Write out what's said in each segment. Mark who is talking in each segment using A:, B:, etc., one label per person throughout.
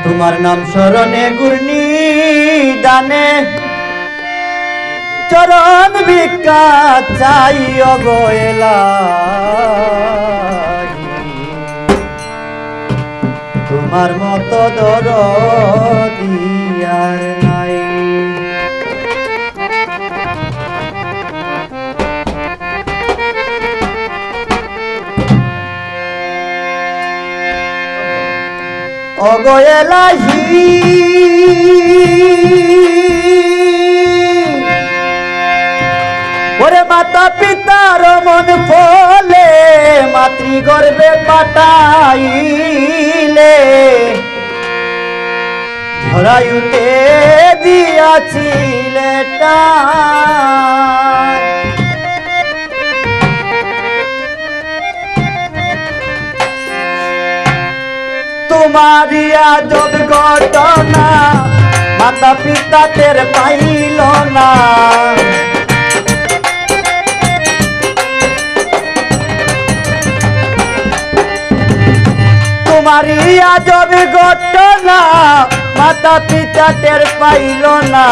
A: তোমার নাম স্মরণে গুরনি দানে চরণ ভিক্ষা চাই অগয়েলা তোমার মতো দরদি আর নাই। অগয়েলাহি ওরে মাতা পিতার মন ফলে মাতৃগর্ভে পাঠাইলে ধরায়ুতে দিয়াছিলে টান। তোমারি আজব ঘটনা মাতা পিতা টের পাইল না, তোমারি আজব ঘটনা মাতা পিতা টের পাইল না।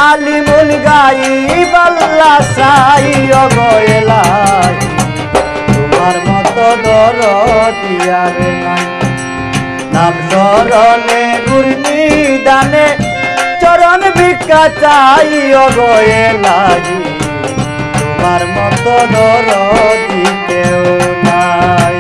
A: আলিমুল গাইব আল্লাহ সাই অগয়েলাই তোমার মতো দরদি আর নাই। নাম স্মরণে গুরনি দানে চরণ ভিক্ষা চাই অগয়েলাই তোমার মতো দরদি কেউ নাই।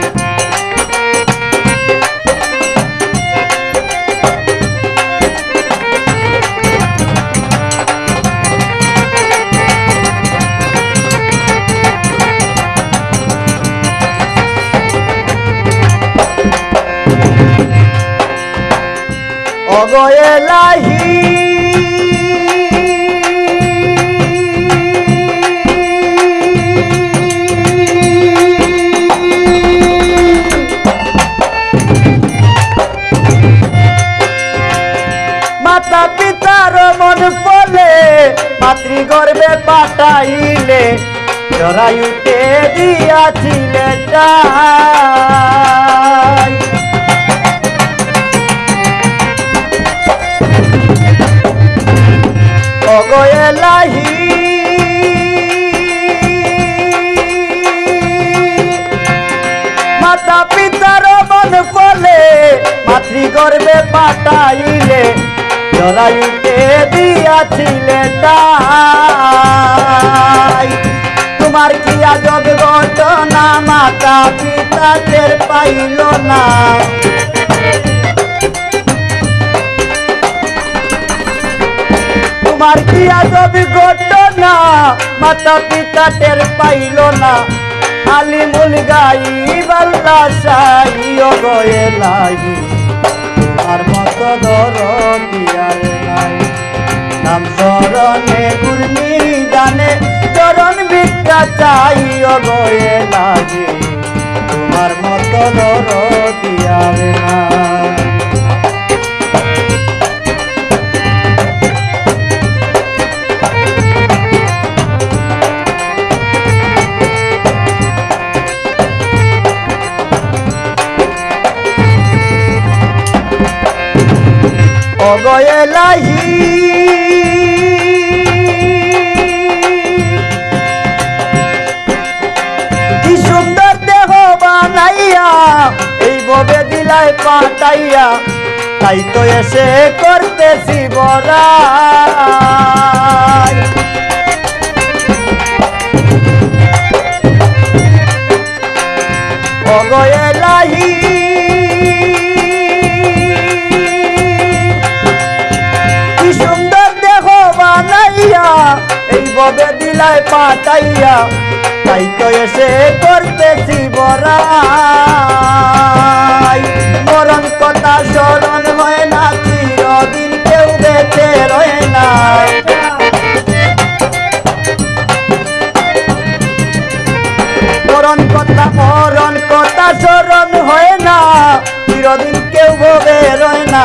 A: অগয়েলাহি মাতা পিতার মন ফলে মাতৃগর্ভে পাঠাইলে জরায়ুতে দিয়াছিলে টাই। অগয়েলাহি মাতা পিতার মন ফলে মাতৃগর্ভে পাঠাইলে জরায়ুতে দিয়াছিলে টাই। তোমার কি আজব ঘটনা মাতা পিতা টের পাইল না, তোমার কি আজব ঘটনা মাতা পিতা টের পাইল না। আলিমুল গাইব আল্লাহ সাই অগয়েলাই তোমার মতো দরদি আর নাই। নাম স্মরণে গুরনি দানে চরণ ভিক্ষা চাই অগয়েলাই তোমার মতো দরদি আর নাই। অগয়েলাহি কি সুন্দর দেহ বানাইয়া এই ববে দিলাই পাঠাইয়া, তাই তো এসে করতেছি বড়াই। অগয়েলাহি এই ববে দিলাই পাঠাইয়া, তাই তো এসে করতেছি বড়াই। মরণ কথা স্মরণ হয় না, চিরদিন কেউ বেঁচে রয় না। মরণ কথা স্মরণ হয় না, চিরদিন কেউ ববে রয় না।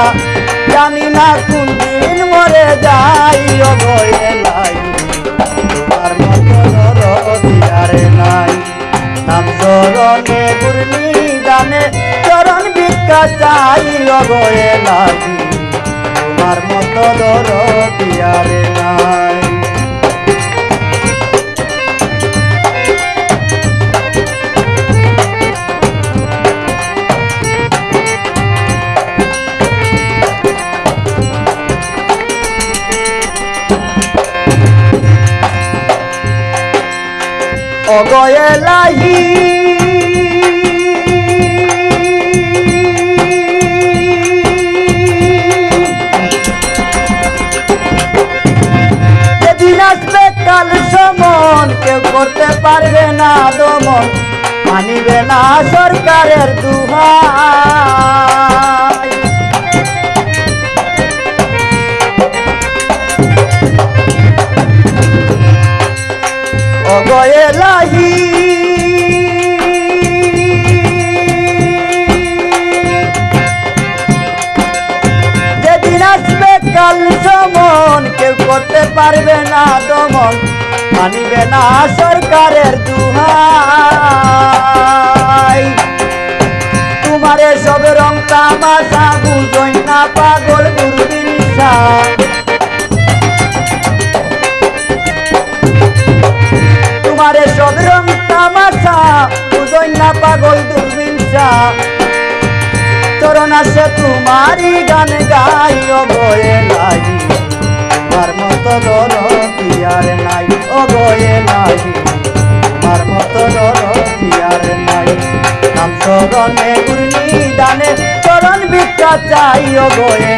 A: জানি না কোন দিন মরে যাই অগয়েলাই তোমার মতো দরদি আর নাই। নাম স্মরণে গুরনি দানে চরণ ভিক্ষা ভিক্ষা চাই অগয়ে লাগি তোমার মতো দরদি আর নাই। অগয়ে লাহি যেদিন আসবে কাল সমন কেউ করতে পারবে না দমন মানিবে না সরকারের দুহাই। অগয়ে লাহি যেদিন আসবে কাল সমন কেউ করতে পারবে না দমন মানিবে না সরকারের দুহাই। তোমারে সব রং তামাশা বুঝই না পাগল দূরবীন তোমারে সব রং তামাশা বুঝই না পাগল দূরবীন চরণ আসে তোমারই গান গাই অগয়ে লাগি তোমার মতো দরদি আর নাই। অগয়ে লাগি তোমার মতো দরদি আর নাই। নাম চরণে গুরনি দানে চরণ ভিক্ষা চাই অগয়ে